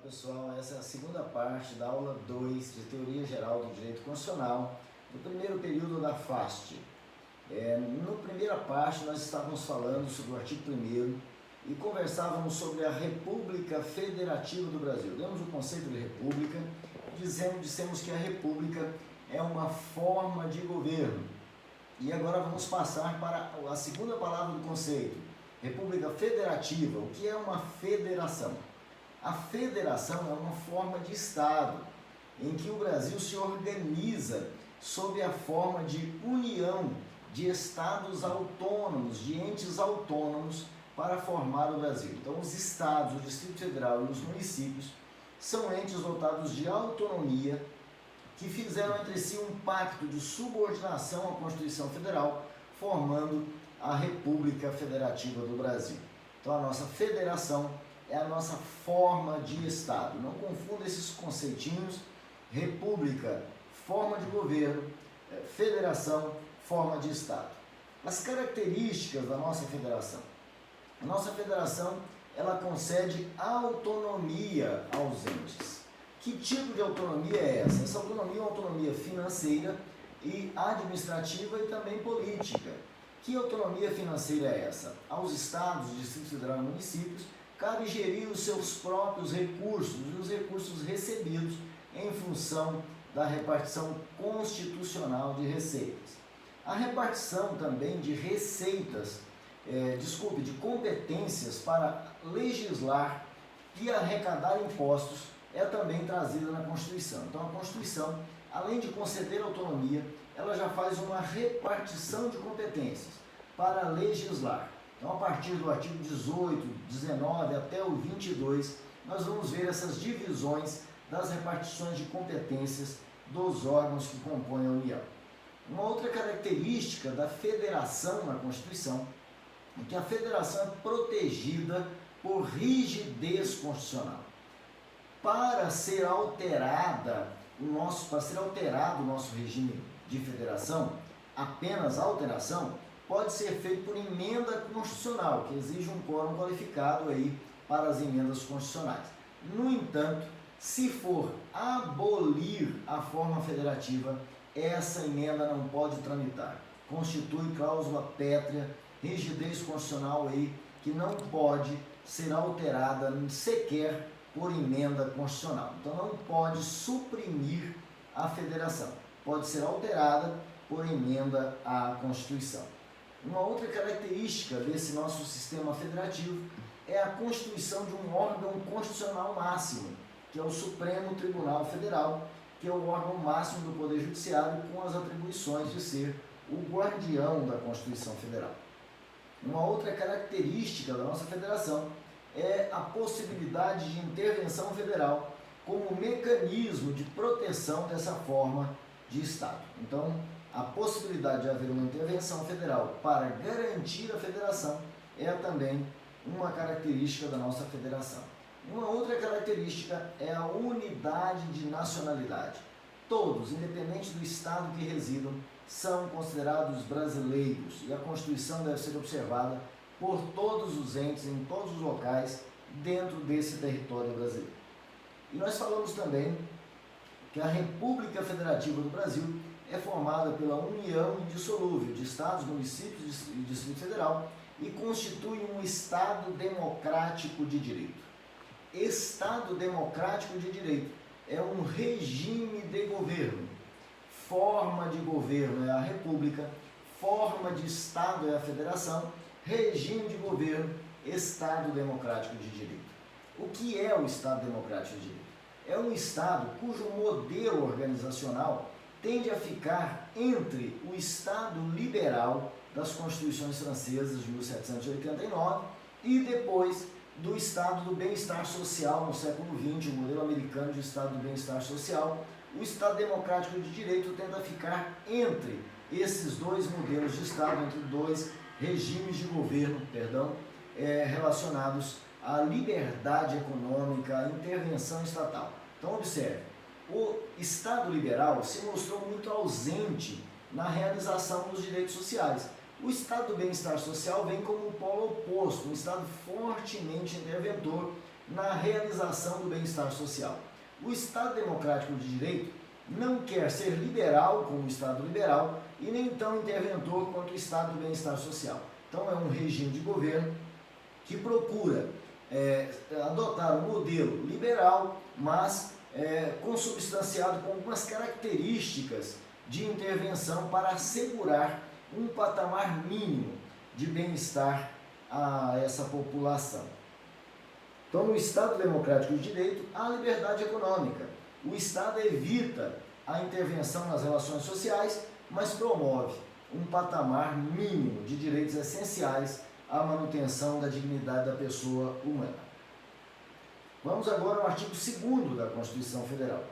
pessoal, essa é a segunda parte da aula 2 de Teoria Geral do Direito Constitucional, do primeiro período da FAST. Na primeira parte nós estávamos falando sobre o artigo 1º e conversávamos sobre a República Federativa do Brasil. Demos o conceito de república, dissemos que a república é uma forma de governo. E agora vamos passar para a segunda palavra do conceito, República Federativa. O que é uma federação? A federação é uma forma de Estado, em que o Brasil se organiza sob a forma de união de Estados autônomos, de entes autônomos, para formar o Brasil. Então, os Estados, o Distrito Federal e os municípios são entes dotados de autonomia que fizeram entre si um pacto de subordinação à Constituição Federal, formando a República Federativa do Brasil. Então, a nossa federação é a nossa forma de Estado. Não confunda esses conceitinhos: república, forma de governo, federação, forma de Estado. As características da nossa federação. A nossa federação, ela concede autonomia aos entes. Que tipo de autonomia é essa? Essa autonomia é uma autonomia financeira e administrativa e também política. Que autonomia financeira é essa? Aos estados, Distrito Federal e municípios, cabe gerir os seus próprios recursos e os recursos recebidos em função da repartição constitucional de receitas. A repartição também de receitas, de competências para legislar e arrecadar impostos é também trazida na Constituição. Então a Constituição, além de conceder autonomia, ela já faz uma repartição de competências para legislar. Então, a partir do artigo 18, 19 até o 22, nós vamos ver essas divisões das repartições de competências dos órgãos que compõem a União. Uma outra característica da federação na Constituição é que a federação é protegida por rigidez constitucional. Para ser alterado o nosso regime de federação, apenas a alteração pode ser feito por emenda constitucional, que exige um quórum qualificado aí para as emendas constitucionais. No entanto, se for abolir a forma federativa, essa emenda não pode tramitar. Constitui cláusula pétrea, rigidez constitucional aí, que não pode ser alterada sequer por emenda constitucional. Então não pode suprimir a federação, pode ser alterada por emenda à Constituição. Uma outra característica desse nosso sistema federativo é a constituição de um órgão constitucional máximo, que é o Supremo Tribunal Federal, que é o órgão máximo do Poder Judiciário, com as atribuições de ser o guardião da Constituição Federal. Uma outra característica da nossa federação é a possibilidade de intervenção federal como mecanismo de proteção dessa forma de Estado. Então, a possibilidade de haver uma intervenção federal para garantir a federação é também uma característica da nossa federação. Uma outra característica é a unidade de nacionalidade. Todos, independente do estado que residam, são considerados brasileiros e a Constituição deve ser observada por todos os entes, em todos os locais, dentro desse território brasileiro. E nós falamos também que a República Federativa do Brasil é formada pela união indissolúvel de Estados, municípios e Distrito Federal e constitui um Estado democrático de direito. Estado democrático de direito é um regime de governo. Forma de governo é a República, forma de Estado é a Federação, regime de governo, Estado democrático de direito. O que é o Estado democrático de direito? É um Estado cujo modelo organizacional tende a ficar entre o Estado liberal das Constituições francesas de 1789 e depois do Estado do bem-estar social no século XX, o modelo americano de Estado do bem-estar social. O Estado democrático de direito tende a ficar entre esses dois modelos de Estado, entre dois regimes de governo, relacionados à liberdade econômica, à intervenção estatal. Então, observe, o Estado liberal se mostrou muito ausente na realização dos direitos sociais. O Estado do bem-estar social vem como um polo oposto, um Estado fortemente interventor na realização do bem-estar social. O Estado Democrático de Direito não quer ser liberal como o Estado liberal e nem tão interventor quanto o Estado do bem-estar social. Então é um regime de governo que procura adotar um modelo liberal, mas consubstanciado com algumas características de intervenção para assegurar um patamar mínimo de bem-estar a essa população. Então, no Estado Democrático de Direito, há liberdade econômica. O Estado evita a intervenção nas relações sociais, mas promove um patamar mínimo de direitos essenciais à manutenção da dignidade da pessoa humana. Vamos agora ao artigo 2º da Constituição Federal.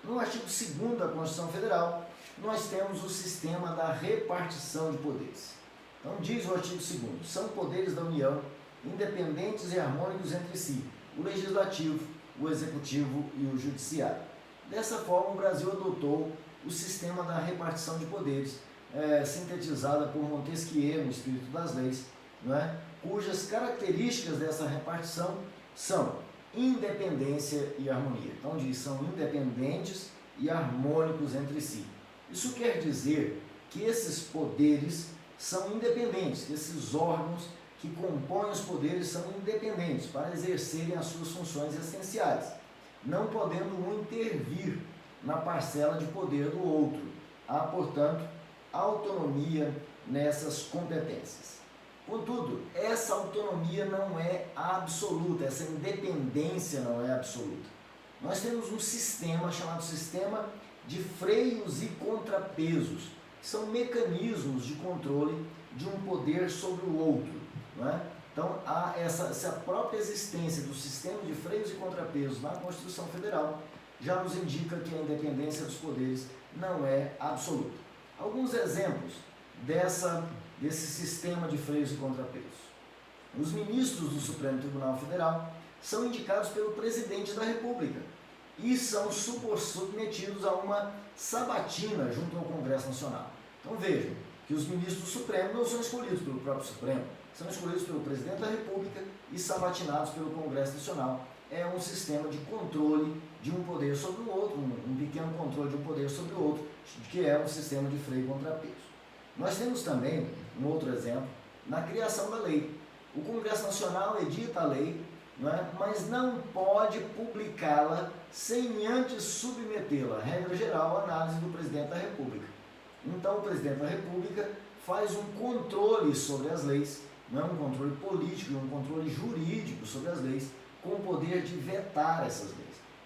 No artigo 2º da Constituição Federal, nós temos o sistema da repartição de poderes. Então, diz o artigo 2º, são poderes da União, independentes e harmônicos entre si, o Legislativo, o Executivo e o Judiciário. Dessa forma, o Brasil adotou o sistema da repartição de poderes, sintetizada por Montesquieu no Espírito das Leis, não é? Cujas características dessa repartição são independência e harmonia. Então, diz, são independentes e harmônicos entre si. Isso quer dizer que esses poderes são independentes, que esses órgãos que compõem os poderes são independentes para exercerem as suas funções essenciais, não podendo um intervir na parcela de poder do outro. Há, portanto, autonomia nessas competências. Contudo, essa autonomia não é absoluta, essa independência não é absoluta. Nós temos um sistema chamado sistema de freios e contrapesos, que são mecanismos de controle de um poder sobre o outro. Não é? Então, há essa própria existência do sistema de freios e contrapesos na Constituição Federal já nos indica que a independência dos poderes não é absoluta. Alguns exemplos desse sistema de freios e contrapesos. Os ministros do Supremo Tribunal Federal são indicados pelo presidente da República e são submetidos a uma sabatina junto ao Congresso Nacional. Então vejam que os ministros do Supremo não são escolhidos pelo próprio Supremo, são escolhidos pelo presidente da República e sabatinados pelo Congresso Nacional. É um sistema de controle de um poder sobre o outro, um pequeno controle de um poder sobre o outro, que é um sistema de freio e contrapeso. Nós temos também um outro exemplo na criação da lei. O Congresso Nacional edita a lei, não é? Mas não pode publicá-la sem antes submetê-la, regra geral, à análise do presidente da República. Então, o presidente da República faz um controle sobre as leis, não é um controle político, um controle jurídico sobre as leis, com o poder de vetar essas leis.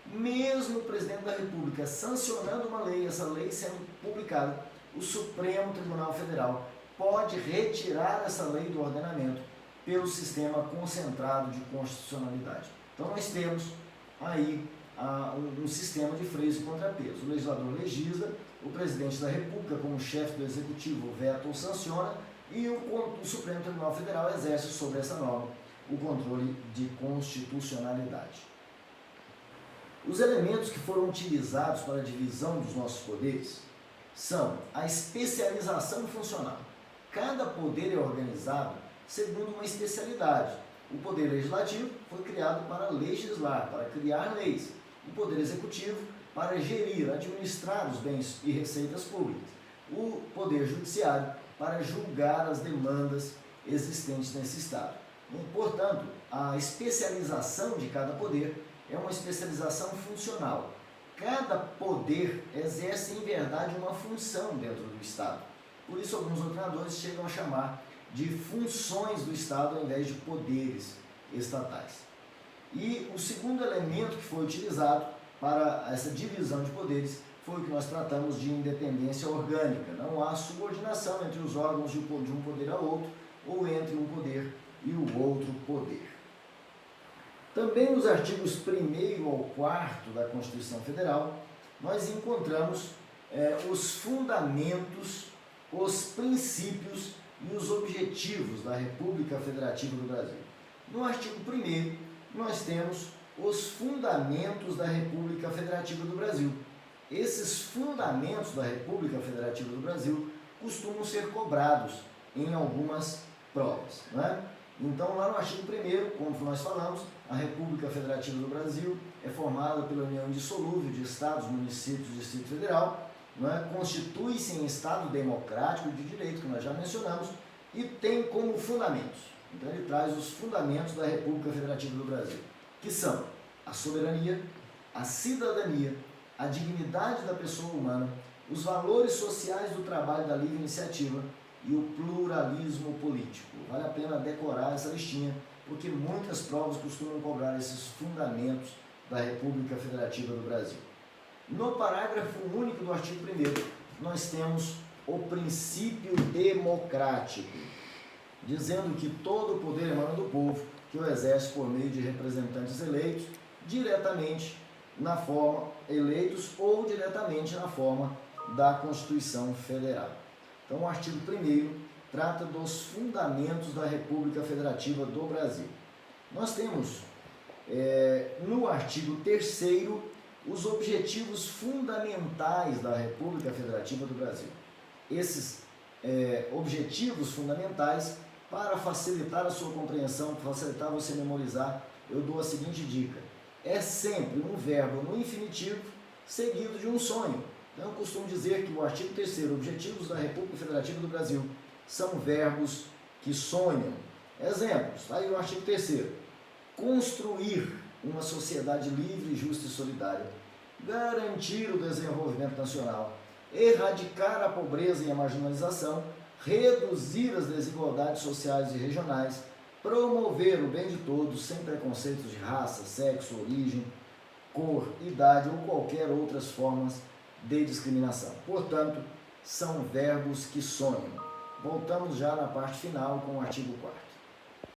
Mesmo o presidente da República sancionando uma lei, essa lei sendo publicada, o Supremo Tribunal Federal pode retirar essa lei do ordenamento pelo sistema concentrado de constitucionalidade. Então, nós temos aí um sistema de freios e contrapesos. O legislador legisla, o presidente da República, como chefe do Executivo, veta ou sanciona, e o Supremo Tribunal Federal exerce sobre essa norma o controle de constitucionalidade. Os elementos que foram utilizados para a divisão dos nossos poderes são a especialização funcional. Cada poder é organizado segundo uma especialidade. O poder legislativo foi criado para legislar, para criar leis. O poder executivo para gerir, administrar os bens e receitas públicas. O poder judiciário para julgar as demandas existentes nesse Estado. Portanto, a especialização de cada poder é uma especialização funcional. Cada poder exerce, em verdade, uma função dentro do Estado. Por isso, alguns doutrinadores chegam a chamar de funções do Estado ao invés de poderes estatais. E o segundo elemento que foi utilizado para essa divisão de poderes foi o que nós tratamos de independência orgânica. Não há subordinação entre os órgãos de um poder ao outro ou entre um poder e o outro poder. Também nos artigos 1º ao 4º da Constituição Federal, nós encontramos os fundamentos, os princípios e os objetivos da República Federativa do Brasil. No artigo 1º, nós temos os fundamentos da República Federativa do Brasil. Esses fundamentos da República Federativa do Brasil costumam ser cobrados em algumas provas, não é? Então, lá no artigo 1º, como nós falamos, a República Federativa do Brasil é formada pela união indissolúvel de Estados, municípios e Distrito Federal, não é? Constitui-se em Estado democrático de direito, que nós já mencionamos, e tem como fundamentos. Então, ele traz os fundamentos da República Federativa do Brasil, que são a soberania, a cidadania, a dignidade da pessoa humana, os valores sociais do trabalho da livre iniciativa e o pluralismo político. Vale a pena decorar essa listinha, porque muitas provas costumam cobrar esses fundamentos da República Federativa do Brasil. No parágrafo único do artigo 1º, nós temos o princípio democrático, dizendo que todo o poder emana do povo, que o exerce por meio de representantes eleitos, diretamente na forma eleitos ou diretamente na forma da Constituição Federal. Então, o artigo 1º trata dos fundamentos da República Federativa do Brasil. Nós temos, no artigo 3º, os objetivos fundamentais da República Federativa do Brasil. Esses objetivos fundamentais, para facilitar a sua compreensão, facilitar você memorizar, eu dou a seguinte dica: é sempre um verbo no infinitivo seguido de um sonho. Então, eu costumo dizer que o artigo 3º, objetivos da República Federativa do Brasil, são verbos que sonham. Exemplos, está aí o artigo 3º. Construir uma sociedade livre, justa e solidária, garantir o desenvolvimento nacional, erradicar a pobreza e a marginalização, reduzir as desigualdades sociais e regionais, promover o bem de todos, sem preconceitos de raça, sexo, origem, cor, idade ou qualquer outras formas de discriminação. Portanto, são verbos que sonham. Voltamos já na parte final com o artigo 4º.